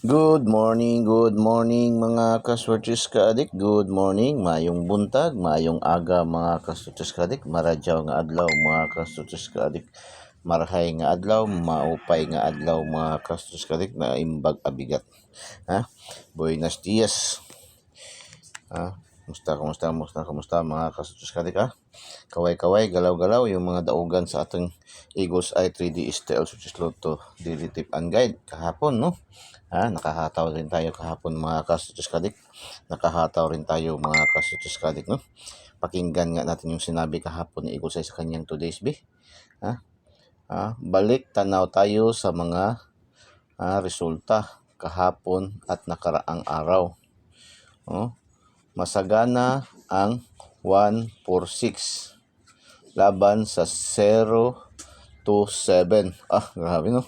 Good morning mga kaswertis kaadik. Good morning, mayong buntag, mayong aga mga kaswertis kaadik. Maradyaw nga adlaw mga kaswertis kaadik. Marhay nga adlaw, maupay nga adlaw mga kaswertis kaadik na imbag abigat. Ha? Buenos dias. Ha? Kumusta mga kaswertis kaadik ha? Kaway-kaway, galaw-galaw yung mga daugan sa ating Eagles Eye 3D STL Switches Lotto Daily Tip and Guide kahapon, no? Nakahataw rin tayo kahapon mga kasutos kadik. Nakahataw rin tayo mga kasutos kadik, no? Pakinggan nga natin yung sinabi kahapon ni Eagles Eye sa kanyang today's B. Balik tanaw tayo sa mga resulta kahapon at nakaraang araw. Masagana ang 1-4-6 laban sa 0-7. Grabe no.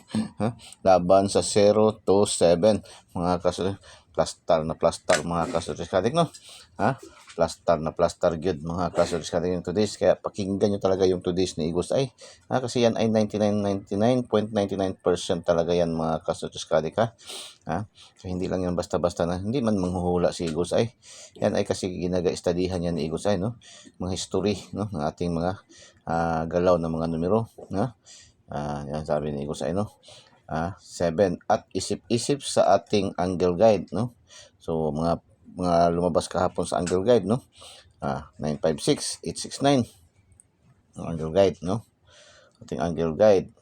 Laban sa 0-7 mga kaso, plastar mga kasotis kadik no. Plastar good mga kasotis kadik yung today's, kaya pakinggan nyo talaga yung today's ni Eagles Eye. Kasi yan ay 99.99% talaga yan mga kasotis kadik ha. So hindi lang yan basta-basta na, hindi man manghuhula si Eagles Eye. Yan ay kasi ginaga-studyhan yan ni Eagles Eye, no? Mga history, no, ng ating mga galaw na mga numero, no? Yan sabi ni Eagles Eye, no? 7 at isip-isip sa ating angle guide, no? So mga lumabas kahapon sa angle guide, no? 956, 869 ang angle guide, no? Ating angle guide.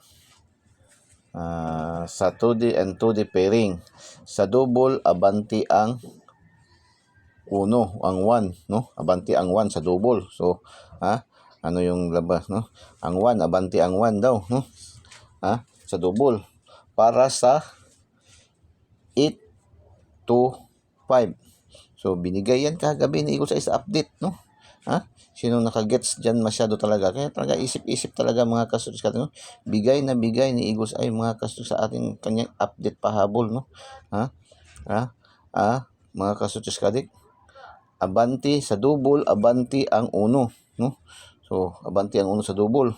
Sa 2D and 2D pairing, sa double abanti ang 1, ang 1, no? Abanti ang 1 sa double. So ano yung labas, no? Ang 1, abanti ang 1 daw, no? Sa double. Para sa 8-5. So binigay yan kagabi ni Eagles Eye sa update, no? Sino nakagets dyan masyado talaga. Kaya talaga isip-isip talaga mga kasutos kadik, no? Bigay na bigay ni Eagles Eye mga kasutos sa ating kanyang update pahabol, no? Mga kasutos kadik, abanti sa double, abanti ang 1, no? So abanti ang 1 sa double.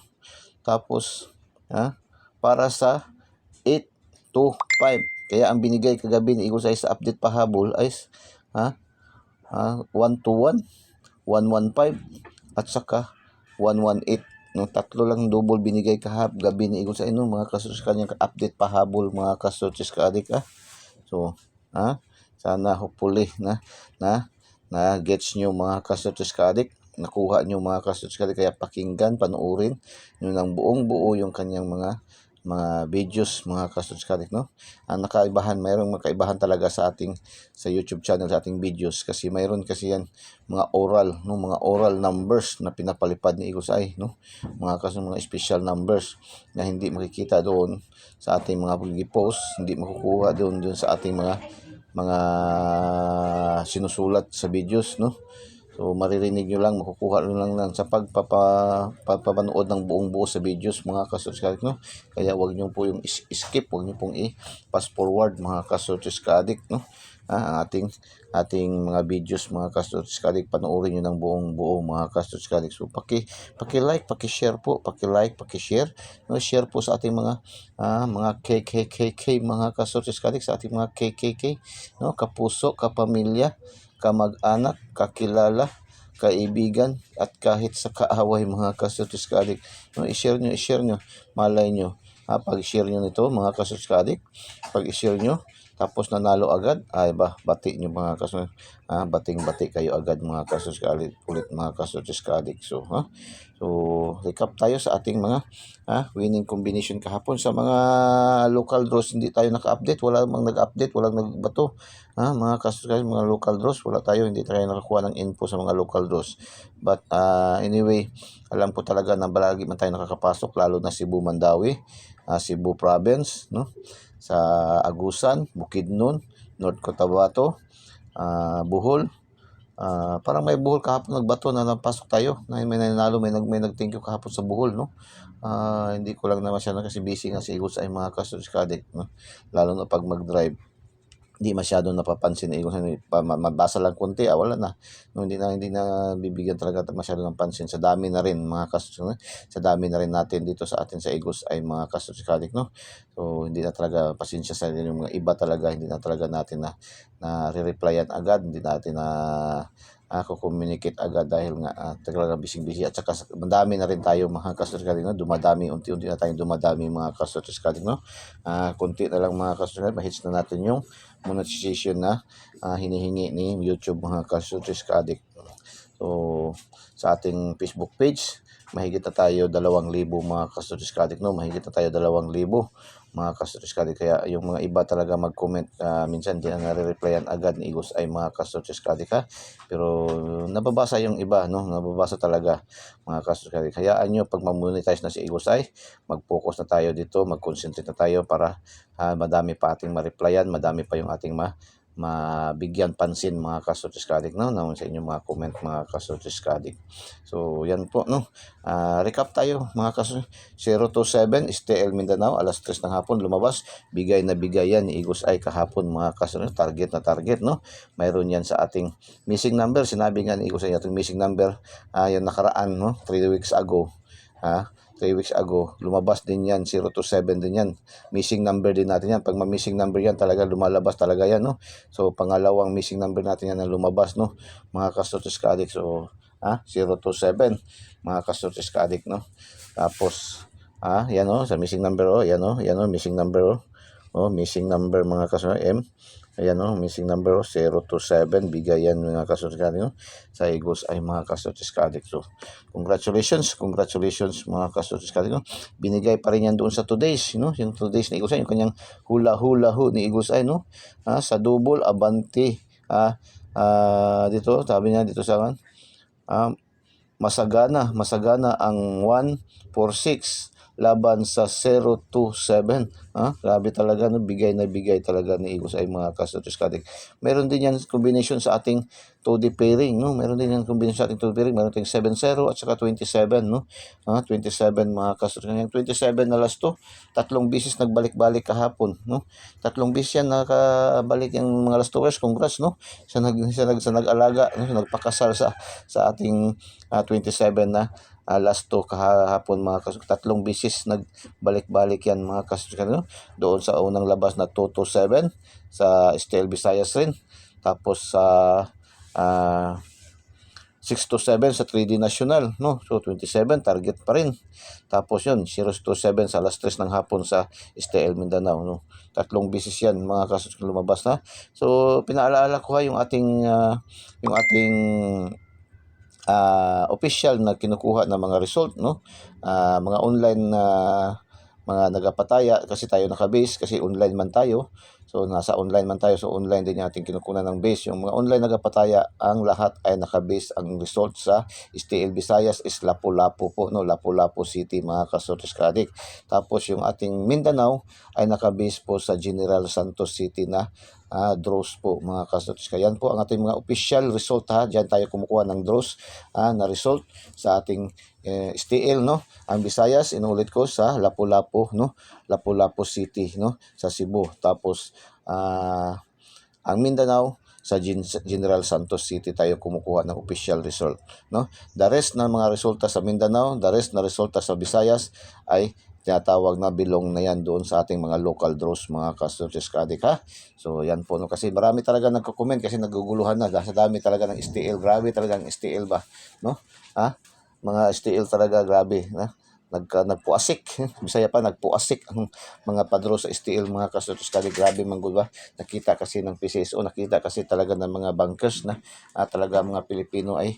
Tapos para sa 8-5. Kaya ang binigay kagabi ni Eagles Eye sa update pahabol ay 1-1, 1-1-5 at saka 1-1-8. No, tatlo lang double binigay gabi ni Eagles Eye, no, mga kasutos kanyang update pahabol mga kasutos kaadik. So sana hopefully na gets nyo mga kasutos kaadik, nakuha nyo mga kasutos kaadik. Kaya pakinggan, panoorin nyo ng buong buo yung kanyang mga videos mga kasutos kaadik, no? Mayroong makaibahan talaga sa YouTube channel, sa ating videos, kasi mayroon kasi yan mga oral, no, mga oral numbers na pinapalipad ni Eagles Eye, no? Mga special numbers na hindi makikita doon sa ating mga pag-post, hindi makukuha doon sa ating mga sinusulat sa videos, no? So maririnig nyo lang, makukuha nyo lang sa pagpapanood ng buong buo sa videos mga kasutos kaadik, no? Kaya wag nyo po yung skip, wag nyo pong i-pass forward mga kasutos kaadik, no? Ang ating mga videos mga kasutos kaadik, panoorin nyo ng buong buo mga kasutos kaadik. So paki-like, paki-share po, paki-like, paki-share, no? Share po sa ating mga KKK mga kasutos kaadik, sa ating mga KKK, no? Kapuso, kapamilya, kamag-anak, kakilala, kaibigan, at kahit sa kaaway mga kasutos kaadik, no? I-share nyo, malay nyo, pag-share nyo nito mga kasutos kaadik, pag i-share nyo tapos nanalo agad, ay bati nyo mga kasutos, bating-bati kayo agad mga kasutos kaadik, ulit mga kasutos kaadik. So recap tayo sa ating mga winning combination kahapon. Sa mga local draws hindi tayo naka-update, wala mang nag-update, walang nagbato, mga kasutos, mga local draws wala tayo, hindi tayo nakakuha ng info sa mga local draws. But anyway, alam ko talaga na balagi man tayo nakakapasok, lalo na Cebu, Mandawi, Cebu Province, no? Sa Agusan, Bukidnon, North Cotabato, Bohol. Parang may Bohol kahapon nagbato na napasok tayo, na may nanalo, may nag-thank you kahapon sa Bohol, no? Hindi ko lang na masyadong kasi busy nga si Eagles Eye mga kasutos kaadik, no? Lalo na pag mag-drive. hindi masyadong napapansin ni Igos. Mabasa lang konti, wala na. No, hindi na bibigyan talaga masyado ng pansin. Sa dami na rin mga kasusunod, sa dami na rin natin dito sa atin sa Igos ay mga kasusukadik, no. So hindi na talaga pasensya sa yung mga iba talaga, hindi na talaga natin na re-replyan agad, hindi natin na communicate agad dahil nga talagang busy at saka madami na rin tayo mga kasusukadik, no. Unti-unti na tayong dumadami mga kasusukadik, no. Konti na lang mga kasusukadik, ma-hits na natin yung monetization na hinihingi ni YouTube mga kasutis ka-addict. So sa ating Facebook page, mahigit na tayo 2,000 mga kasutis ka-addict, no. Mahigit na tayo 2,000 mga kasutis ka-addict. Kaya yung mga iba talaga mag-comment, minsan di na nare-replyan agad ni Igos ay mga kasutis ka-addict, ha. Pero nababasa yung iba, no. Nababasa talaga mga kasutis ka-addict. Hayaan nyo, pag ma-monetize na si Igos ay mag-focus na tayo dito, mag-concentrate na tayo para madami pa ating ma-replyan, madami pa yung ating mabigyan pansin mga kasutis ka-addict, no, sa inyong mga comment mga kasutis ka-addict. So yan po, no. Recap tayo mga kasutis. 027 STL Mindanao, alas 3 ng hapon lumabas, bigay na bigay yan ni Igos ay kahapon mga kasutis. Target na target, no. Mayroon yan sa ating missing number. Sinabi nga ni Igos ay ating missing number yung nakaraan, no, 3 weeks ago. 3 weeks ago, lumabas din yan, 027 din yan. Missing number din natin yan. Pag ma-missing number yan, talaga lumalabas talaga yan, no. So, pangalawang missing number natin yan na lumabas, no, mga kasutis ka-addict. So, 027, mga kasutis ka-addict, no. Tapos, yan, sa missing number, yan, missing number, missing number, mga kasutis, ayan, missing number 027, bigay yan mga kasutis ka-addict, no, sa Igos ay mga kasutis ka-addict. So, congratulations mga kasutis ka-addict, no. Binigay pa rin yan doon sa today's, no, yung today's ni Igos ay, yung kanyang hula ni Igos ay, no, sa double abante, dito, sabi niya dito sa masagana ang 146 laban sa 027. Grabe talaga, no, bigay na bigay talaga ni Igos ay mga kasutis ka-addict. Meron din yan combination sa ating 2D pairing, no. Meron din yan combination sa ating 2D pairing. Meron din 7-0 at saka 27, no. 27 mga kasutis. Yung 27 na last to, 3 bisis nagbalik-balik kahapon, no. 3 bisis yan nakabalik yung mga last tours. Congrats, no. Sa nag-alaga, no, nagpakasal sa ating 27 na last to kahapon mga kasutis. 3 bisis nagbalik-balik yan mga kasutis, no? Doon sa unang labas na 227 sa STL Visayas rin. Tapos sa 627 sa 3D National, no. So 27 target pa rin. Tapos yun 027 sa alas 3 ng hapon sa STL Mindanao, no. 3 bisis yan mga kasutis lumabas na. So pinaalala ko yung ating official na kinukuha na mga result, no. Mga online na mga nagapataya, kasi tayo naka-base kasi online man tayo. So nasa online man tayo, so online din natin kinukunan ng base. Yung mga online nagapataya, ang lahat ay naka-base ang result sa STL Visayas is Lapu-Lapu po, no, Lapu-Lapu City mga kasutis ka-addict. Tapos yung ating Mindanao ay naka-base po sa General Santos City na draws po mga kasutis. Kaya yan po ang ating mga official result, Diyan tayo kumukuha ng draws na result sa ating STL, no. Ang Visayas, inulit ko, sa Lapu-Lapu, no, Lapu-Lapu City, no, sa Cebu. Tapos ang Mindanao sa General Santos City tayo kumukuha ng official result, no. The rest na mga resulta sa Mindanao, the rest na resulta sa Visayas ay tinatawag na bilong na yan doon sa ating mga local draws mga kasutis ka-addict, So yan po, no, kasi marami talaga nagko-comment kasi naguguluhan na sa dami talaga ng STL. Grabe talaga ang STL ba, no. Mga STL talaga, grabe, nagpuasik. Bisaya pa, nagpuasik ang mga padro sa STL mga kasutis ka-addict. Grabe man gud ba. Nakita kasi ng PCSO, nakita kasi talaga ng mga bankers na talaga mga Pilipino ay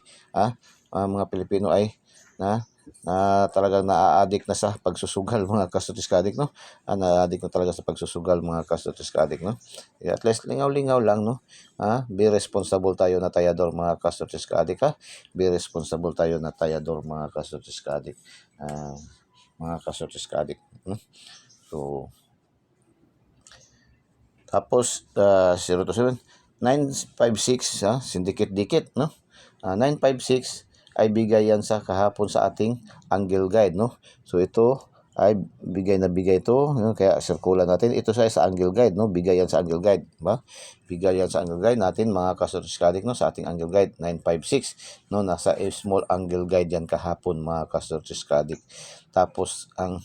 talagang naa-addict na sa pagsusugal mga kasutis ka-addict, no. Na-addict na talaga sa pagsusugal mga kasutis ka-addict, no. At least lingaw-lingaw lang, no. Be responsible tayo na tayador mga kasutis ka-addict, Be responsible tayo na tayador mga kasutis ka-addict. Mga kasutis ka-addict, no? So tapos 027 956 syndicate, no. 956 ay bigay yan sa kahapon sa ating angle guide, no. So ito ay bigay na bigay ito, no? Kaya sirkulan natin ito sa angle guide, no? Bigay yan sa angle guide, ba? Bigay yan sa angle guide natin mga kasortiskadik, no? Sa ating angle guide 956, no? Nasa small angle guide yan kahapon mga kasortiskadik. Tapos ang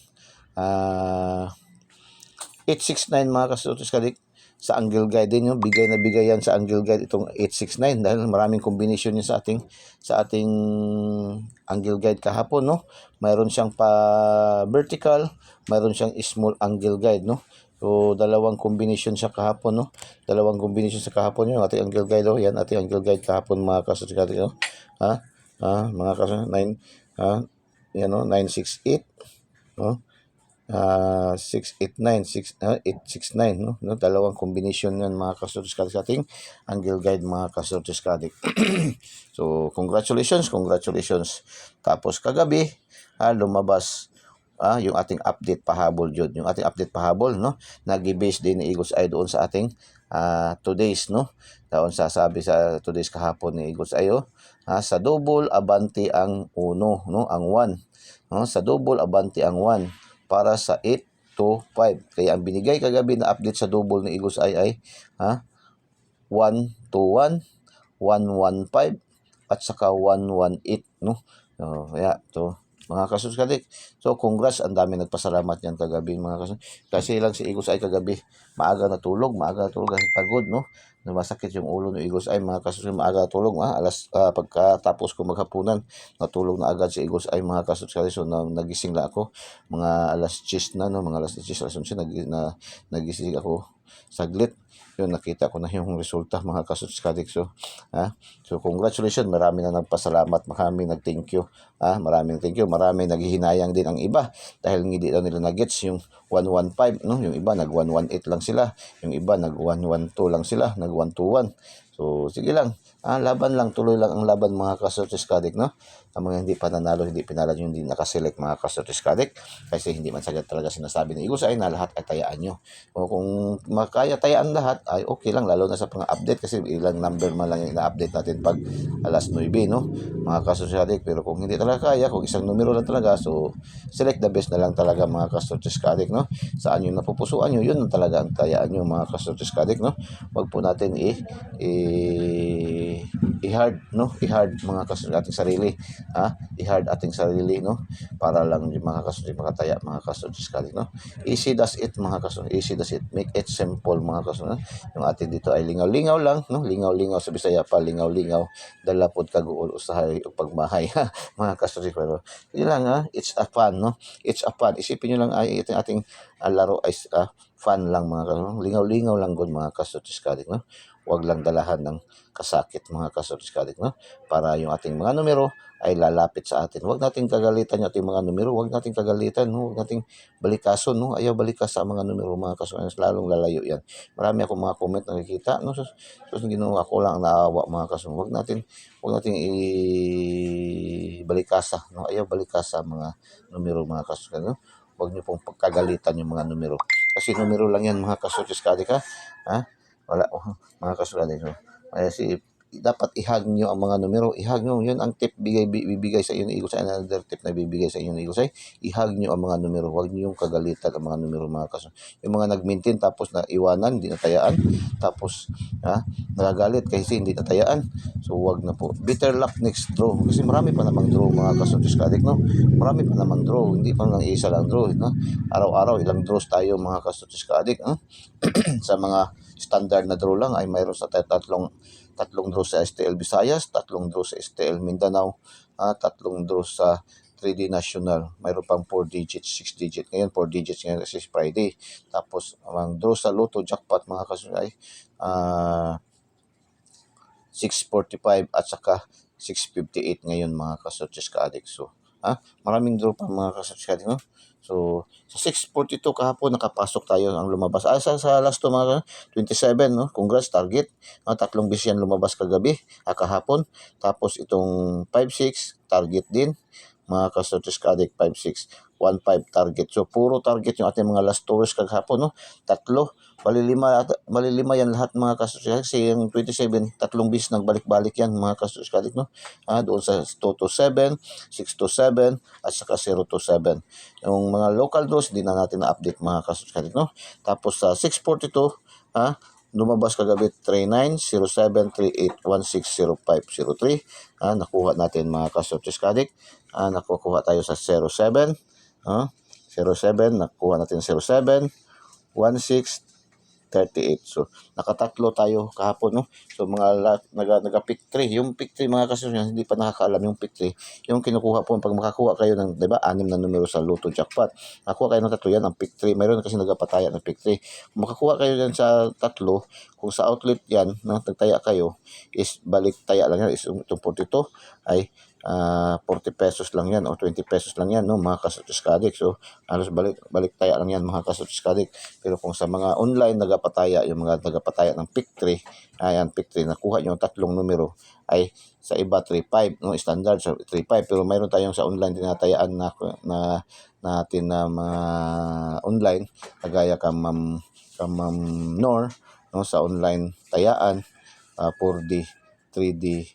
869 mga kasortiskadik, sa angle guide din yung bigay na bigay yan sa angle guide itong 869 dahil maraming combination niya sa ating angle guide kahapon, no. Mayroon siyang pa vertical, mayroon siyang small angle guide, no. So dalawang combination siya kahapon, no. Dalawang combination sa kahapon yung ating angle guide, oh. Yan ating angle guide kahapon mga kasortiskadik, no. Mga kasortiskadik 9 yan, no, 968, no. 869, no? Dalawang combination yan mga kasortiskadik sa ating angle guide mga kasortiskadik. So congratulations. Tapos kagabi lumabas yung ating update pahabol jud, yung ating update pahabol, no, nagi-base din ni Eagles Eye doon sa ating today's, no, taon sasabi sa today's kahapon ni Eagles Eye, sa double abante ang 1, no, ang 1, no, sa double abante ang 1 para sa 8 to 5. Kaya ang binigay kagabi na update sa double ni Eagles Eye ay 1 to 1, 115 at saka 118, no. Kaya to mga kasortiskadik. So congrats, ang dami nagpasalamat niyan kagabi mga kasortiskadik. Kasi lang si Eagles Eye kagabi maaga natulog kasi pagod, no. Masakit yung ulo ni Eagles Eye mga kasortiskadik, maaga natulog, pagkatapos ko maghapunan natulog na agad si Eagles Eye mga kasortiskadik. So nagising lang ako mga alas 10 na, no, mga alas 10 alas 11 nagising ako saglit. Yun, nakita ko na yung resulta mga kasortiskadik. So congratulations, marami na nagpasalamat, marami nag-thank you. Maraming thank you, marami naghihinayang din ang iba dahil hindi daw nila na-gets yung 115, no. Yung iba nag 118 lang sila, yung iba nag 112 lang sila, nag 121. So sige lang, laban lang, tuloy lang ang laban mga kasortiskadik, no. Ang mga hindi pa nanalo, hindi pinalad, yung hindi nakaselect mga kasortiskadik, kasi hindi man sagad talaga sinasabi ng Eagles Eye na lahat ay tayaan nyo. O kung makaya tayaan lahat ay okay lang, lalo na sa pang-update kasi ilang number man lang yung ina-update natin pag alas 9, no, mga kasortiskadik. Pero kung hindi talaga kaya, kung isang numero lang talaga, so select the best na lang talaga mga kasortiskadik, no. Saan yung napupusuan nyo, yun talaga ang tayaan nyo mga kasortiskadik, no. Wag po natin i-hard, no, i-hard mga kasortiskadik ating sarili, i-hard ating sarili, no, para lang yung mga kasortiskadik makataya mga kasortiskadik, no. Easy does it mga kasortiskadik, easy does it, make it simple mga kasortiskadik. Yung atin dito ay lingaw-lingaw lang, no, lingaw-lingaw sa Bisaya pa, lingaw-lingaw, dalapod kaguol usahay o pagmahay mga kasortiskadik. Pero yun lang, it's a fun, no, it's a fun. Isipin nyo lang ay ating laro ay fun lang mga kasortiskadik, lingaw-lingaw lang gud mga kasortiskadik, no. Huwag lang dalahan ng kasakit mga kasortiskadik, no, para yung ating mga numero ay lalapit sa atin. Huwag nating kagalitan yung ating mga numero, huwag nating kagalitan, no, huwag nating balikason, no. Ayaw balikas sa mga numero mga kasortiskadik, lalong lalayo yan. Marami akong mga comment nakikita, no, so ginawa ko lang naawa mga kasortiskadik. Huwag nating ibalikasa, no. Ayaw balikasa mga numero mga kasortiskadik, no. Huwag niyo pong pagkagalitan yung mga numero. Kasi numero lang yan mga kasortiskadik, wala, mga kasortiskadik. Kasi dapat i-hug nyo ang mga numero, i-hug nyo, yun ang tip bibigay sa inyo ni Eagles Eye. Another tip na bibigay sa inyo ni Eagles Eye, i-hug nyo ang mga numero, huwag nyo yung kagalitan ang mga numero mga kasortiskadik. Yung mga nag-maintain tapos na iwanan, hindi natayaan, tapos nagagalit kasi hindi natayaan, so huwag na po. Better luck next draw, kasi marami pa namang draw mga kasortiskadik, no. Marami pa namang draw, hindi pa lang isa lang draw, no. Araw-araw ilang draws tayo mga kasortiskadik, sa mga standard na draw lang ay mayroon sa tatlong draw sa STL Visayas, tatlong draw sa STL Mindanao, tatlong draw sa 3D National, mayroon pang 4 digits, 6 digits. Ngayon 4 digits ngayon kasi Friday. Tapos ang draw sa Lotto Jackpot mga kasortiskadik ay 645 at saka 658 ngayon mga kasortiskadik. So maraming draw pa mga kasortiskadik, no. So sa 642 kahapon nakapasok tayo, ang lumabas sa last to mga 27, no. Congrats, target, tatlong beses yan lumabas kagabi, kahapon. Tapos itong 56 target din mga kasortiskadik, 56. 1.5 target. So puro target yung ating mga last hours kaghapon, no? Tatlo. Malilima yan lahat mga kasuskalik. Kasi yung 27, tatlong bis nagbalik-balik yan mga kasuskalik, no? Doon sa 2 to 7, 6 to 7, at saka 0 to 7. Yung mga local draws, di na natin na-update mga kasuskalik, no? Tapos sa 642, lumabas kagabi 390738160503. Nakuha natin mga kasuskalik. Nakukuha tayo sa 07. 07, nakuha natin 07, 16, 38. So, nakatatlo tayo kahapon, no? So, nag-pick 3. Yung pick 3, mga kasusunod, hindi pa nakakaalam yung pick 3. Yung kinukuha po, pag makakuha kayo ng, di ba, 6 na numero sa Lotto Jackpot. Nakuha kayo ng tatlo, yan ang pick 3. Mayroon kasi nagpataya ng pick 3. Kung makakuha kayo yan sa tatlo, kung sa outlet yan, nagtaya kayo, is balik taya lang yan. Is itong 42 ay 40 pesos lang yan o 20 pesos lang yan, no, mga kasuskadik. So halos balik taya lang yan mga kasuskadik. Pero kung sa mga online nagapataya, yung mga nagapataya ng pick 3, ayan, pick 3, nakuha yung tatlong numero, ay sa iba 3-5, no, standard sa 3-5. Pero mayroon tayong sa online tinatayaan na natin na mga online, kagaya ka Ma'am Nor, no, sa online tayaan 4D 3D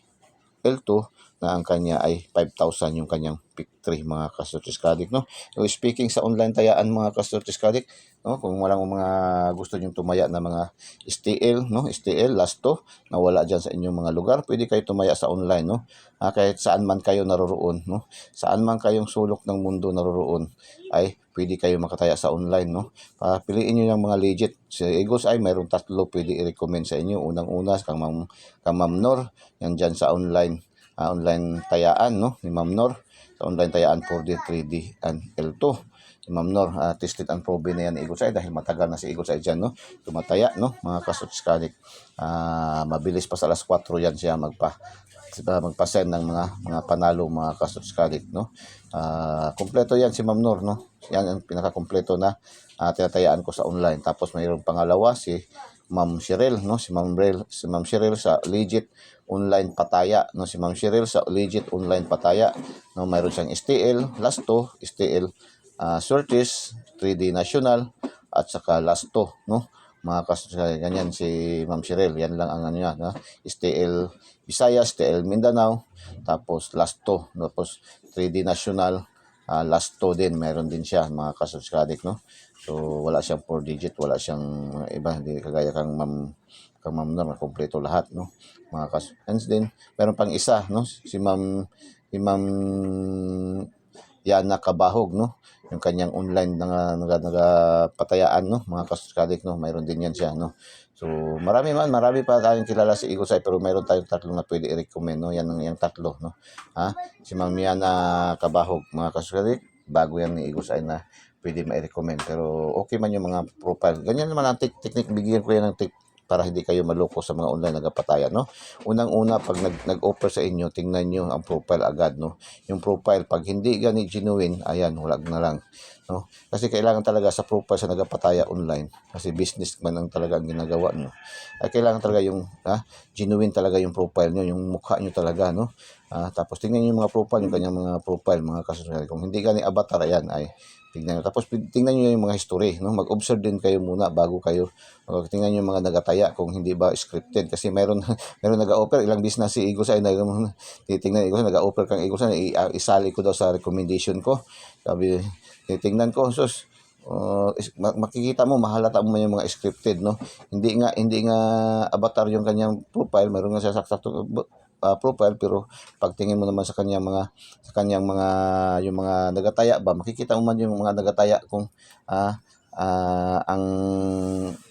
L2 na ang kanya ay 5,000 yung kanyang pick 3 mga kasuskadik, no. So speaking sa online tayaan mga kasuskadik, no, kung walang mga gusto niyo tumaya na mga STL, no, STL last 2 na wala diyan sa inyong mga lugar, pwede kayo tumaya sa online, no. Kahit saan man kayo naroroon, no, saan man kayong sulok ng mundo naroroon, ay pwede kayo makataya sa online, no. Piliin niyo yung mga legit. Sa Eagles ay mayroong tatlo pwede i-recommend sa inyo. Unang-una kang Ma'am Nor, yan dyan sa online tayaan, no, ni Ma'am Nor. Sa online tayaan 4D, 3D, and L2. Si Ma'am Nor, tested and proven na yan ni Eagles ay dahil matagal na si Eagles ay dyan, no, tumataya, no, mga kasuskadik. Mabilis pa sa alas 4 yan siya magpa-send ng mga panalo mga kasuskadik, no. Kompleto yan si Ma'am Nor, no. Yan ang pinaka-kompleto na tinatayaan ko sa online. Tapos mayroong pangalawa si Ma'am Cheryl, no, si Ma'am Cheryl sa legit online pataya, no, si Ma'am Cheryl sa legit online pataya, no. Mayroon siyang STL last 2, STL Surtis, 3D National, at saka last 2, no, mga kasuskadik. Ganyan si Ma'am Cheryl, yan lang ang ano niya, no? STL Visayas, STL Mindanao, tapos last 2, tapos 3D National, last 2 din, meron din siya mga kasuskadik, no. So wala siyang 4 digit, wala siyang iba, hindi kagaya kang Ma'am Nor, kompleto lahat, no, mga hence din meron pang isa, no, si Ma'am Yana Kabahog, no, yung kanyang online patayaan, no, mga kasuskadik, no, mayroon din yan siya, no. So marami pa tayong kilala si Eagles ay, pero mayroon tayong tatlo na pwede i-recommend, no, yan yung tatlo, no. Si Ma'am Yana Kabahog, mga kasuskadik, bago yan ni Eagles ay na pwede ma-recommend, pero okay man yung mga profile. Ganyan naman ang technique, bigyan ko yan ng para hindi kayo maloko sa mga online nagapataya, no. Unang-una, pag nag-offer sa inyo, tingnan nyo ang profile agad, no. Yung profile, pag hindi gani genuine, ayan, huwag na lang, no. Kasi kailangan talaga sa profile sa nagapataya online, kasi business man ang talaga ang ginagawa nyo, ay kailangan talaga yung genuine talaga yung profile nyo, yung mukha nyo talaga, no. Tapos tingnan nyo yung mga profile, yung kanyang mga profile, mga kasunod. Kung hindi gani avatar, ayan, ay tingnan nyo. Tapos tingnan nyo yung mga history, no. Mag-observe din kayo muna bago kayo tingnan nyo yung mga nagataya kung hindi ba scripted. Kasi meron nag-offer, ilang business si Eagles ay titingnan Eagles, nag-offer kang Eagles ay isali ko daw sa recommendation ko. Sabi, titingnan ko, sus, makikita mo, mahalata mo yung mga scripted, no. Hindi nga avatar yung kanyang profile, meron nga siya sakto profile, pero pagtingin mo naman sa kanyang mga yung mga nagataya ba, makikita mo man yung mga nagataya kung ang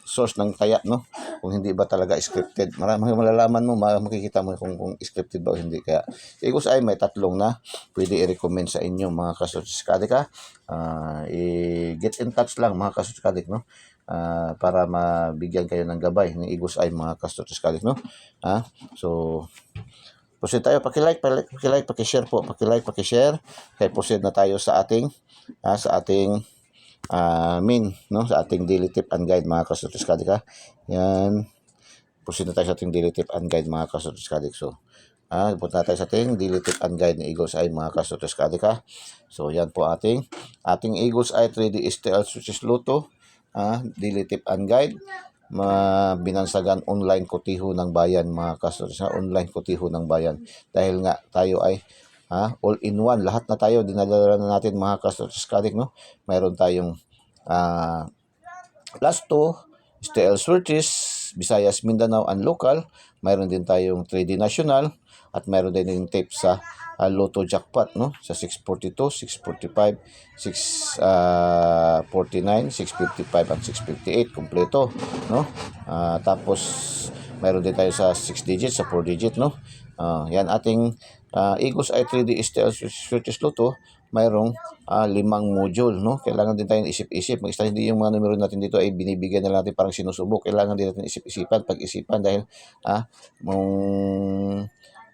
source ng taya, no, kung hindi ba talaga scripted. Malalaman mo, makikita mo kung scripted ba o hindi. Kaya Eagles ay may tatlong na pwede i-recommend sa inyo mga kasuskadik, i-get in touch lang mga kasuskadik, no, para mabigyan kayo ng gabay ng Eagles ay mga kasuskadik, no. So proceed tayo, paki-like, paki-share po, paki-share. Kaya proceed na tayo sa ating no, sa ating daily tip and guide mga kasuskadik, Yan. Proceed na tayo sa ating daily tip and guide mga kasuskadik. So Punta tayo sa ating daily tip and guide ni Eagles Eye mga ka-Studios Kadik ha. So yan po ating Eagles Eye 3D STL Switches Luto, daily tip and guide. Binansagan online kotiho ng bayan mga ka-Studios, online kotiho ng bayan. Dahil nga tayo ay all in one, lahat na tayo dinadala na natin mga ka-Studios Kadik, no? Mayroon tayong Lasto, STL Switches, Visayas, Mindanao, and local. Mayroon din tayong 3D National at mayroon din yung tape sa Lotto Jackpot, no? Sa 642, 645, 649, 655 at 658 kompleto, no? Tapos mayroon din tayo sa 6 digit, sa 4 digit, no? Yan ating Eagles Eye 3D STL Switches Lotto. Mayroong 5 module, no? Kailangan din tayong isip-isip. Hindi yung mga numero natin dito ay binibigyan na natin parang sinusubok. Kailangan din natin isip-isipan, pag-isipan dahil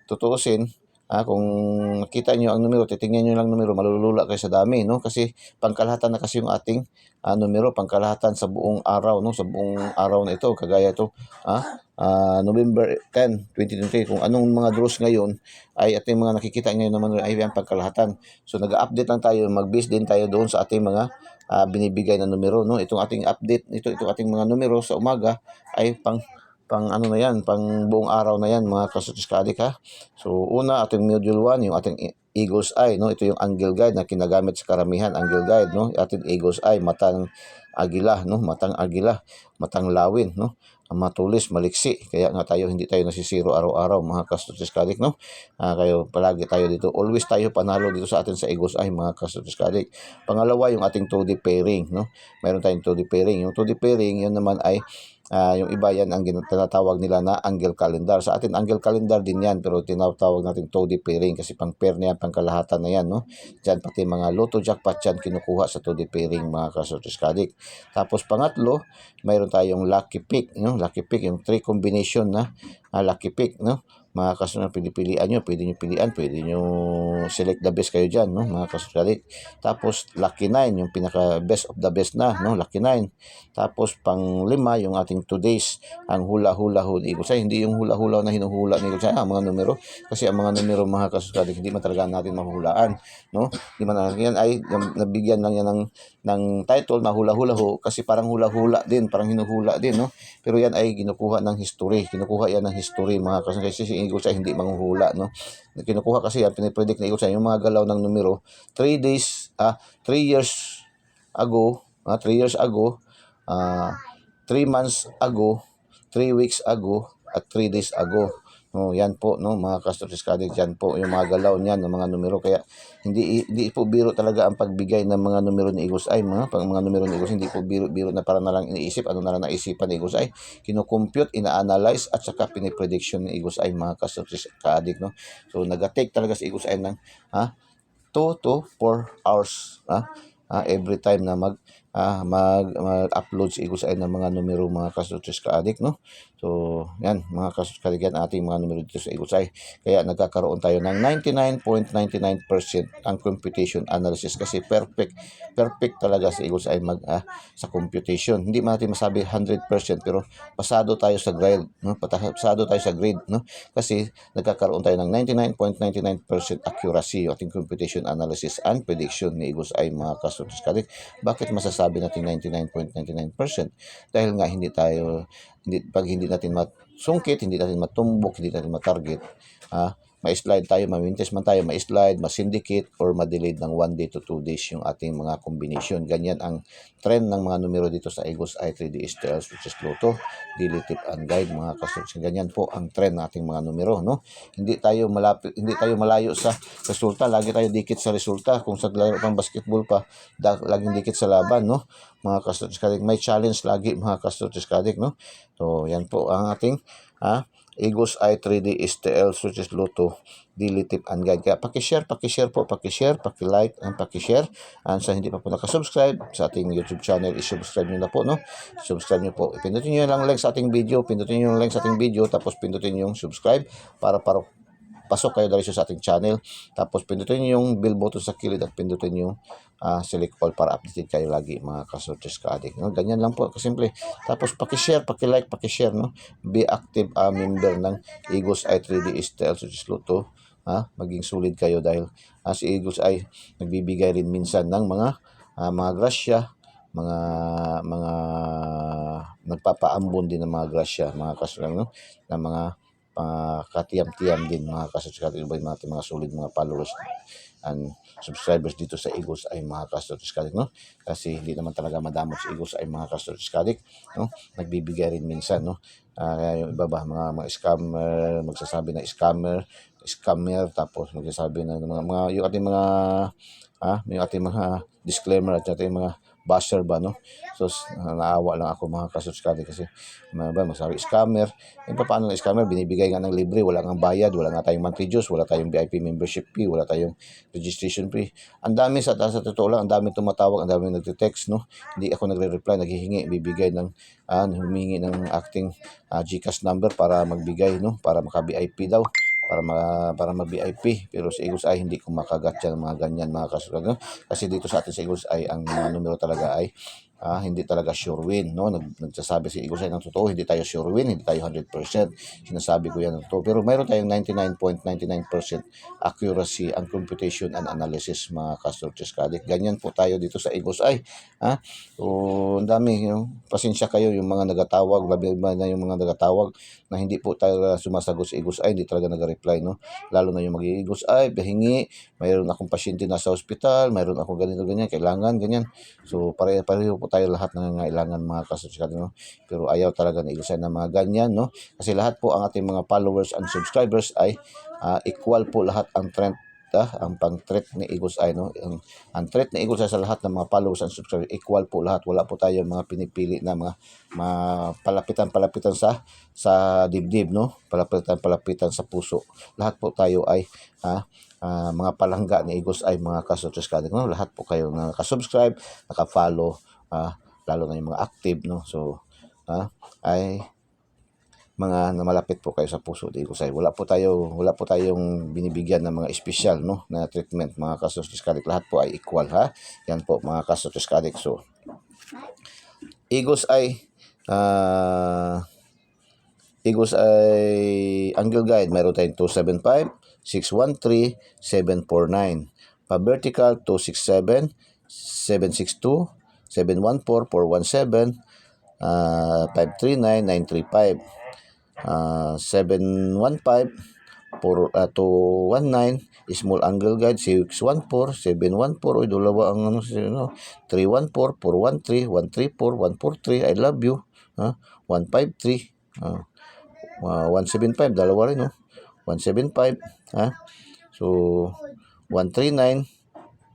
tutuusin, kung nakita nyo ang numero, titingnan nyo lang numero, malulula kayo sa dami, no? Kasi pangkalahatan na kasi yung ating numero, pangkalahatan sa buong araw, no? Sa buong araw na ito, kagaya ito, November 10, 2023, kung anong mga draws ngayon ay ating mga nakikita ngayon naman ay ang pagkalahatan. So nag-update lang tayo, mag-base din tayo doon sa ating mga binibigay na numero, no? Itong ating update, itong ating mga numero sa umaga ay pang ano na yan, pang buong araw na yan mga ka-Studios Kadik ha. So una ating module 1, yung ating Eagles Eye, no? Ito yung angle guide na kinagamit sa karamihan, angle guide, no? Ating Eagles Eye, matang agila, no? Matang agila, matang lawin, no? Matulis, maliksi. Kaya nga hindi tayo nasisiro araw-araw mga ka-Studios Kadik, no? Kayo palagi tayo dito. Always tayo panalo dito sa atin sa Eagles Eye mga ka-Studios Kadik. Pangalawa, yung ating 2D pairing, no? Mayroon tayong 2D pairing. Yung 2D pairing, yun naman ay yung iba yan ang tinatawag nila na angle calendar. Sa atin angle calendar din yan, pero tinatawag natin 2D pairing kasi pang pair na yan, pang kalahatan na yan, no? Diyan pati mga Lotto Jackpot yan kinukuha sa 2D pairing mga ka-Studios Kadik. Tapos pangatlo, mayroon tayong lucky pick, no? Lucky pick, yung 3 combination na lucky pick, no? Mga kasunod, pilihan nyo, pwede nyo select the best kayo dyan, no? Mga kasunod. Tapos lucky 9, yung pinaka best of the best na, no? Lucky 9. Tapos pang 5, yung ating 2 days, ang hula-hula Eagles Eye. Hindi yung hula-hula na hinuhula ni Eagles Eye, mga numero. Kasi ang mga numero mga kasunod, hindi man talaga natin mahuhulaan, no? Hindi man yan ay nabigyan lang yan ng title na hula-hula kasi parang hula-hula din, parang hinuhula din, no? Pero yan ay kinukuha ng history, mga kasunod. Kasi si Eagles Eye hindi manghuhula, no? Kinukuha kasi yan, pinipredict na Eagles Eye yung mga galaw ng numero 3 days, 3 years ago, 3 years ago, 3 months ago, 3 weeks ago, at 3 days ago. No, yan po, no, mga ka-Studios Kadik, yan po yung mga galaw niyan ng mga numero. Kaya hindi po biro talaga ang pagbigay ng mga numero ni Eagles Eye, mga numero ni Eagles, hindi po biro na para na lang iniisip, ano na lang naisipan ni Eagles Eye. Kino-compute, ina-analyze at saka piniprediction ni Eagles Eye mga ka-Studios Kadik, no. So nag-take talaga si Eagles Eye ng 2 to 4 hours every time na mag-upload si Eagles Eye ng mga numero mga ka-Studios Kadik, no. So yan mga ka-Studios Kadik, yan ating mga numero dito sa Eagles Eye. Kaya nagkakaroon tayo ng 99.99% ang computation analysis kasi perfect talaga si Eagles Eye sa computation. Hindi man natin masabi 100% pero pasado tayo sa grade, no. Pasado tayo sa grade, no, kasi nagkakaroon tayo ng 99.99% accuracy yung ating computation analysis and prediction ni Eagles Eye mga ka-Studios Kadik. Bakit masasabi natin 99.99%? Dahil nga pag hindi natin masungkit, hindi natin matumbok, hindi natin matarget, ma-slide tayo, ma-mintes man tayo, ma-slide, ma-syndicate, or ma-delayed ng 1 day to 2 days yung ating mga combination. Ganyan ang trend ng mga numero dito sa Eagles Eye 3D STL Switches Lotto, daily tip and guide mga ka-Studios. Ganyan po ang trend ng ating mga numero, no? Hindi tayo malayo sa resulta, lagi tayo dikit sa resulta. Kung sa laro pang basketball pa, laging dikit sa laban, no? Mga ka-Studios Kadik, may challenge lagi mga ka-Studios Kadik, no? So yan po ang ating Eagles Eye 3D STL Switches Lotto daily tip and guide. Kaya paki-share, paki-like, and paki-share. And sa hindi pa po nakasubscribe sa ating YouTube channel, i-subscribe nyo na po, no? Subscribe nyo po. Pindutin nyo lang like sa ating video, tapos pindutin yung subscribe para pasok kayo diretso sa ating channel. Tapos pindutin niyo yung bell button sa kilid at pindutin yung select all para updated kayo lagi mga kasortes ka-addict. No? Ganyan lang po kasimple. Tapos paki-share, paki-like, paki-share. No? Be active member ng Eagles Eye 3D STL Success Luto. Maging solid kayo dahil si Eagles ay nagbibigay rin minsan ng mga grasya, mga nagpapaambon din ng mga grasya, mga kasurang, no? Na mga katiyam-tiyam din mga kasurang, mga solid mga followers and subscribers dito sa Eagles ay mga kasurang, no? Kasi hindi naman talaga madamot sa Eagles ay mga kasurang, no? Nagbibigay rin minsan, no? Yung iba ba mga scammer, magsasabi na scammer, tapos magsasabi na yung ating mga disclaimer at ating mga basher ba, no? So naawa lang ako mga kasurskadi kasi masabi scammer. Paano ng scammer? Binibigay nga ng libre, wala nga bayad, wala nga tayong monthly dues, wala tayong VIP membership fee, wala tayong registration fee. Ang dami sa totoo lang, ang dami tumatawag, ang dami nagte-text, no? Hindi ako nagre-reply, naghihingi, bibigay ng humingi ng acting GCash number para magbigay, no? Para maka-VIP daw, para mag-VIP. Pero sa Eagles ay hindi ko makagat yan mga ganyan mga kasurag, no? Kasi dito sa atin sa Eagles ay ang mga numero talaga ay hindi talaga sure win, no? Nagsasabi si Eagles ay ng totoo, hindi tayo sure win, hindi tayo 100%. Sinasabi ko yan ng totoo. Pero mayroon tayong 99.99% accuracy ang computation and analysis mga kasurches kadik. Ganyan po tayo dito sa Eagles ay. So, ang dami, pasensya kayo yung mga nagatawag, labi na yung mga nagatawag na hindi po tayo sumasagot sa Eagles ay, hindi talaga nag-reply, no? Lalo na yung mag-Eagles ay, pahingi, mayroon akong pasyente na sa ospital, mayroon akong ganito, ganyan, kailangan, ganyan. So, pareho po tayo lahat ng kailangan mga kasurches, no? Pero ayaw talaga na Eagles ay na mga ganyan, no? Kasi lahat po ang ating mga followers and subscribers ay equal po lahat ang trend, ang pang-threat ni Eagles Eye, no? Ang threat ni Eagles Eye sa lahat ng mga followers and subscribers, equal po lahat. Wala po tayo mga pinipili na mga palapitan sa dibdib, no? Palapitan sa puso. Lahat po tayo ay mga palangga ni Eagles Eye, mga kasurskadi, no? Lahat po kayo na nakasubscribe, naka-follow, lalo na yung mga active, no? So ay mga malapit po kayo sa puso di Eagles Eye. Wala po tayong binibigyan ng mga special, no, na treatment mga kasurskadi. Lahat po ay equal, yan po mga kasurskadi. So Eagles Eye angle guide, mayroon tayong 275, 613, 749. Pa-vertical 267, 762, 714, 417, 539, 935. 715, 219, small angle guide, 614, 714, dalawa ang 314, 413, 134, 143, I love you, 153, 175, dalawa rin, 175, so 139,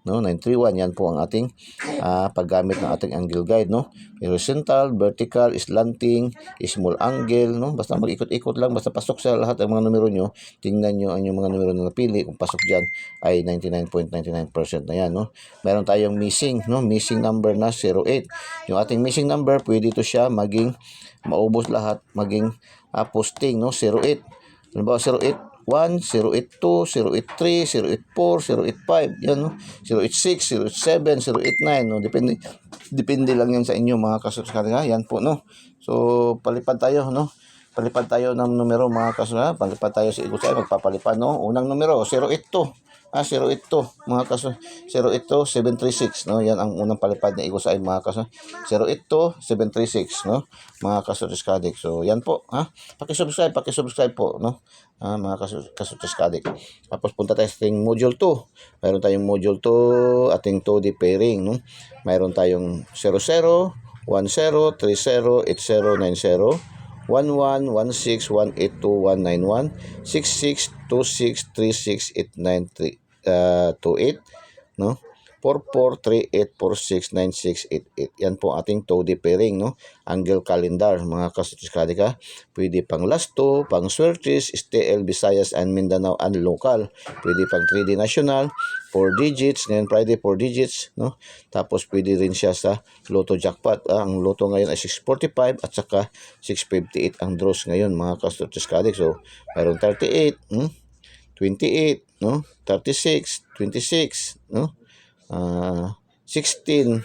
no, 931, yan po ang ating paggamit ng ating angle guide, no? Horizontal, vertical, slanting, small angle, no? Basta mag-ikot-ikot lang, basta pasok sa lahat ng mga numero nyo, tingnan nyo ang yung mga numero na napili, kung pasok dyan ay 99.99% na yan, no? Meron tayong missing, no? Missing number na 08. Yung ating missing number, pwede ito siya maging maubos lahat, maging posting, no? 08. Halimbawa 08 1, 082, 083, 084, 085, yan, no? 086, 087, 089, no? Depende lang yan sa inyo mga kasurskadi, yan po, no? So palipad tayo, no? Palipad tayo ng numero mga kasurskadi, palipad tayo sa Eagles Eye, magpapalipad, no? Unang numero 082, 082 mga kaso, 082 736, no? Yan ang unang palipad ng Eagles Eye mga kaso, 082 736, no? Mga kasurskadi. So yan po, paki-subscribe po, no? Mga kasurskadi. Tapos punta tayo sa ating module 2. Mayroon tayong module 2, ating 2D pairing, no? Mayroon tayong 00, 10, 30, 80, 90, 11, 16, 182, 191, 66, 26, 36, 893, 28, no? 44, 38, 46, 96, 88. Yan po ating 2D pairing, no? Angle calendar, mga kasurskadi ka. Pwede pang last 2, pang Swerte, STL, Visayas, and Mindanao, and local. Pwede pang 3D national, 4 digits, ngayon Friday 4 digits, no? Tapos pwede rin siya sa Lotto jackpot. Ang Lotto ngayon ay 645 at saka 658 ang draws ngayon, mga kasurskadi. So mayroon 38, 28, no? 36, 26, no? 16,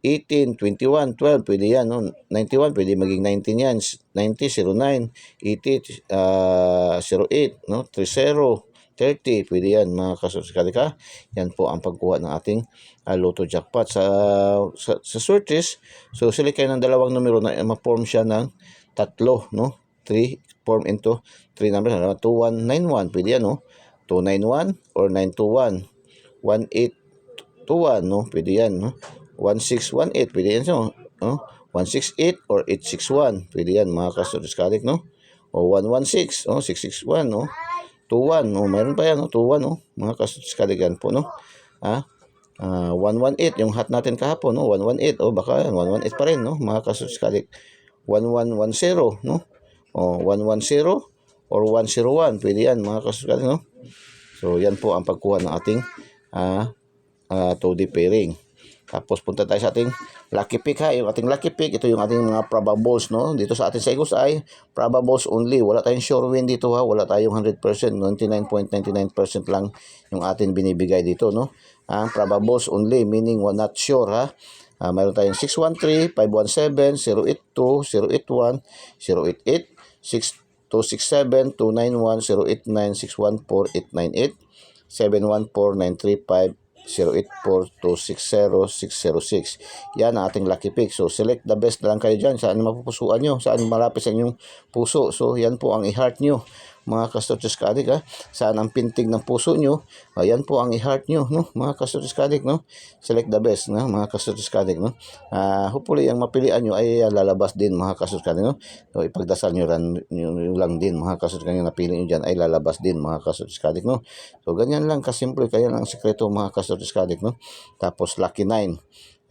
18, 21, 12, pwede yan, no? 91, pwede maging 19 yan. 90, 09, 80, 08, no? 30, 30, pwede yan, mga kasuskadika. Yan po ang pagkuha ng ating Lotto Jackpot. Sa sorties, so select kayo ng dalawang numero na ma-form siya ng tatlo, no? 3 form into 3 numbers. 2191, pwede yan, no? 291 or 921. 1821, no? Pwede yan, no? 1618, pwede yan, no? 168 or 861, pwede yan, mga kasuskalik, no? O 116, 661, no? 21, no? Mayroon pa yan, no? 21, no? Mga kasuskalik yan po, no? 118, yung hat natin kahapon, no? 118, baka yan, 118 pa rin, no? Mga kasuskalik. 1110, no? 110 or 101, pwede yan, mga kasuskalik, no? So, yan po ang pagkuha ng ating 2D pairing. Tapos punta tayo sa ating lucky pick, ha. Yung ating lucky pick, ito yung ating mga probables, no? Dito sa ating sa Eagles Eye, probables only. Wala tayong sure win dito, ha. Wala tayong 100%, 99.99% lang yung ating binibigay dito, no? Probables only, meaning we're not sure, ha. Mayroon tayong 613, 517, 082, 081, 088, 6267, 291, 089, 614, 898, 714, 935, 084260-606. Yan ang ating lucky pick. So, select the best na lang kayo dyan. Saan mapupusuan nyo? Saan malapit sa inyong puso? So, yan po ang i-heart nyo, mga Kastoches Kadik, ha. Saan ang pintig ng puso nyo? Yan po ang i-heart nyo, no? Mga Kastoches Kadik, no? Select the best, no? Mga Kastoches Kadik, no? Hopefully, ang mapilian nyo ay lalabas din, mga Kastoches Kadik, no? So, ipagdasal nyo lang din, mga Kastoches Kadik, napili nyo dyan ay lalabas din, mga Kastoches Kadik, no? So, ganyan lang kasimple. Kaya lang ang sekreto, mga Kastoches Kadik, no? Tapos, lucky 9.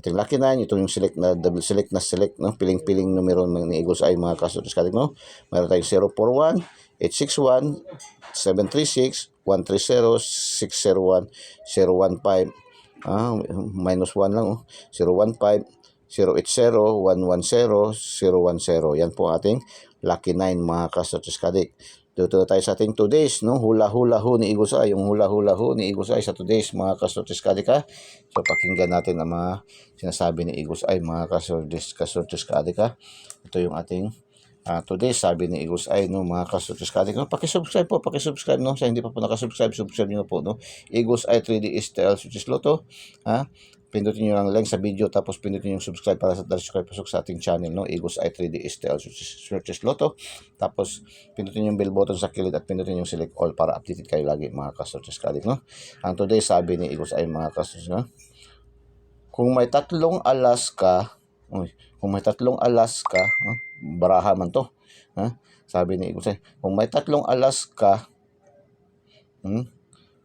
Ito yung lucky 9, ito yung double select, no? Piling-piling numero ng Eagles Eye, mga Kastoches Kadik, no? Mayroon tayong 041, 861, 736, 130, 601, 015. Minus 1 lang, 015, 080, 110, 010. Yan po ating lucky 9, mga Kastoches Kadik. Dito tayo sa ating 2 days, no? Hula-hula ho ni Eagles Eye. Yung hula-hula ho ni Eagles Eye sa 2 days, mga Kastoches Kadik, ha. So, pakinggan natin ang mga sinasabi ni Eagles Eye, mga Kastoches Kadik, ha. Ito yung ating today, sabi ni Eagles Eye, no, mga Kastoches Kadik, no? Pakisubscribe po, no? Sa hindi pa po nakasubscribe, subscribe nyo po, no? Eagles Eye 3D STL Switches Lotto, ha? Pindutin nyo lang sa video, tapos pindutin nyo yung subscribe para sa dalas kayo pasok sa ating channel, no? Eagles Eye 3D STL Switches Lotto. Tapos pindutin yung bell button sa kilid at pindutin yung select all para updated kayo lagi, mga Kastoches Kadik, no? Ang today, sabi ni Eagles Eye, mga Kastoches, no? Kung may tatlong alas ka, baraha man to, ha? Sabi ni Eagles Eye, kung may tatlong alas ka,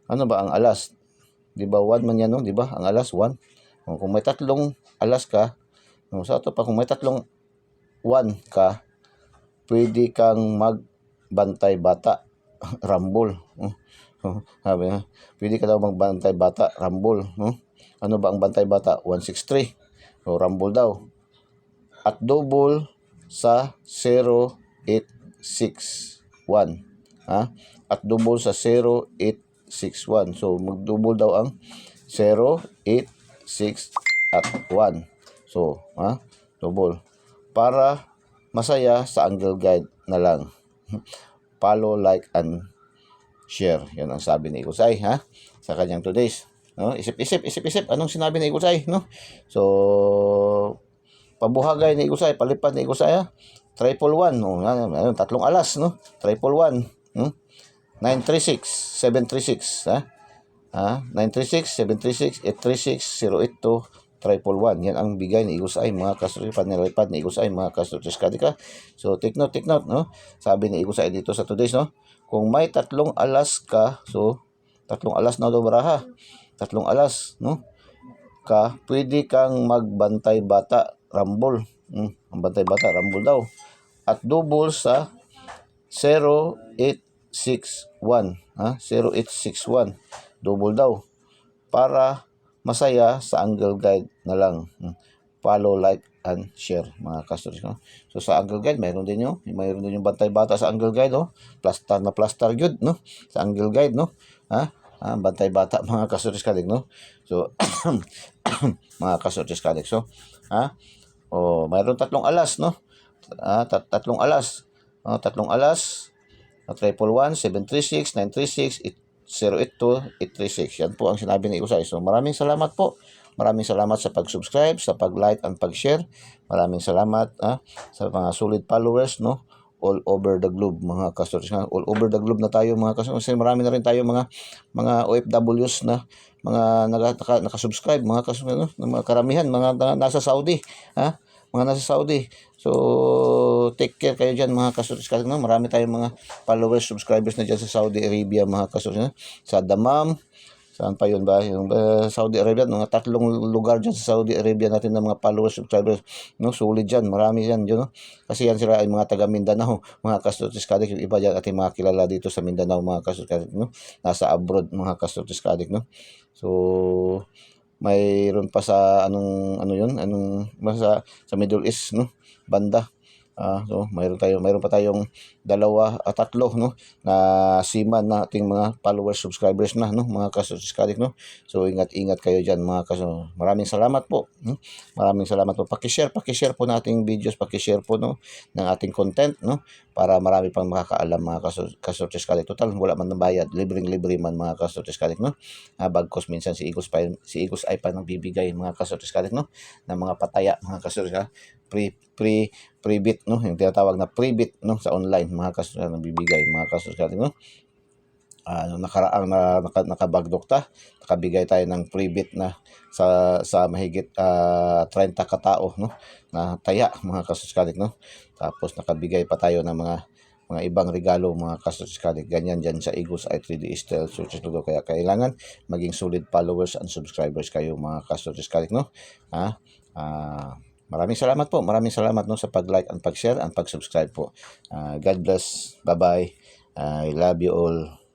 ano ba ang alas? Di ba 1 man yan, no? Di ba? Ang alas 1. Kung may tatlong alas ka, sa ito pa, kung may tatlong 1 ka, pwede kang magbantay bata, rambol. Sabi nga, pwede ka daw magbantay bata, rambol. Ano ba ang bantay bata? 163. So, rambol daw. At double sa 0861. At double sa 0861. So, mag-double daw ang 086 at 1. So, double. Para masaya, sa angle guide na lang. Follow, like, and share. Yan ang sabi ni Eagles Eye, ha? Sa kanyang 2 days. No? Isip. Anong sinabi ni Eagles Eye, no? So, pabuhagay ni Eagles Eye, palipad ni Eagles Eye, 111. Tatlong alas, no? 111. 936, 736, 936, 736, 836, 082, 111. Yan ang bigay ni Eagles Eye, mga Kastoches, panilipad ni Eagles Eye, mga Kastoches Kadik. So, take note, no? Sabi ni Eagles Eye dito sa 2 days, no? Kung may tatlong alas ka, so, tatlong alas na daw baraha. Tatlong alas, no? Pwede kang magbantay bata, rambol. Ang bantay bata, rambol daw. At double sa 0861. 0861. Double daw. Para masaya, sa angle guide na lang. follow, like, and share mga ka-Stories, no? So sa Angle Guide, mayroon din yung Bantay Bata sa Angle Guide, oh. Plaster na plaster yun, no? Sa Angle Guide, no? Ha? Bantay Bata mga ka-Stories Kalig, no? So mga ka-Stories Kalig. So, mayroon tatlong alas, no? Tatlong alas. Tatlong alas. 111, 736, 936, 082, 836. Yan po ang sinabi ni Usay. So maraming salamat po. Maraming salamat sa pag-subscribe, sa pag-like and pag-share. Maraming salamat sa mga solid followers, no? All over the globe mga ka-Stories. All over the globe na tayo mga ka-Stories. Kasi marami na rin tayo mga OFWs na mga nakasubscribe mga ka-Stories, no? Mga karamihan mga nasa Saudi, mga nasa Saudi. So take care kayo dyan mga ka-Stories, no? Marami tayong mga followers, subscribers na dyan sa Saudi Arabia mga ka-Stories, no? Sa Dammam, saan pa yun ba? Yung Saudi Arabia, mga 3 lugar dyan sa Saudi Arabia natin ng mga followers, subscribers, no? Sulit dyan, marami yan dyan, no? Kasi yan sila ay mga taga Mindanao, mga ka-Stories, yung iba dyan ating mga kilala dito sa Mindanao, mga ka-Stories, no? Nasa abroad, mga ka-Stories, no? So mayroon pa sa ano sa Middle East, no? Banda. So mayroon pa tayong tatlo, no, na seaman na ating mga followers, subscribers na, no, mga ka-Stories, no. So ingat kayo diyan mga maraming salamat po. Maraming salamat po. Paki-share po nating videos, paki-share po, no, ng ating content, no, para marami pang makakaalam mga ka-Stories. Total wala man ng bayad, libreng-libre man mga ka-Stories, no. Bagkos minsan si Igos ay pa nagbibigay mga ka-Stories, no, ng mga pataya mga ka-Stories, pre-bit, no, yung tinatawag na pre-bit, no, sa online mga ka-Stories, nabibigay mga ka-Stories, no. Nakaraang nakabagdok nakabigay tayo ng pre-bit na sa mahigit 30 katao, no, na taya mga ka-Stories, no. Tapos nakabigay pa tayo ng mga ibang regalo mga ka-Stories, ganyan dyan sa Igos ay 3D Style Searches Lugo. Kaya kailangan maging solid followers and subscribers kayo mga ka-Stories, no. Maraming salamat po. Maraming salamat, no, sa pag-like and pag-share and pag-subscribe po. God bless. Bye-bye. I love you all.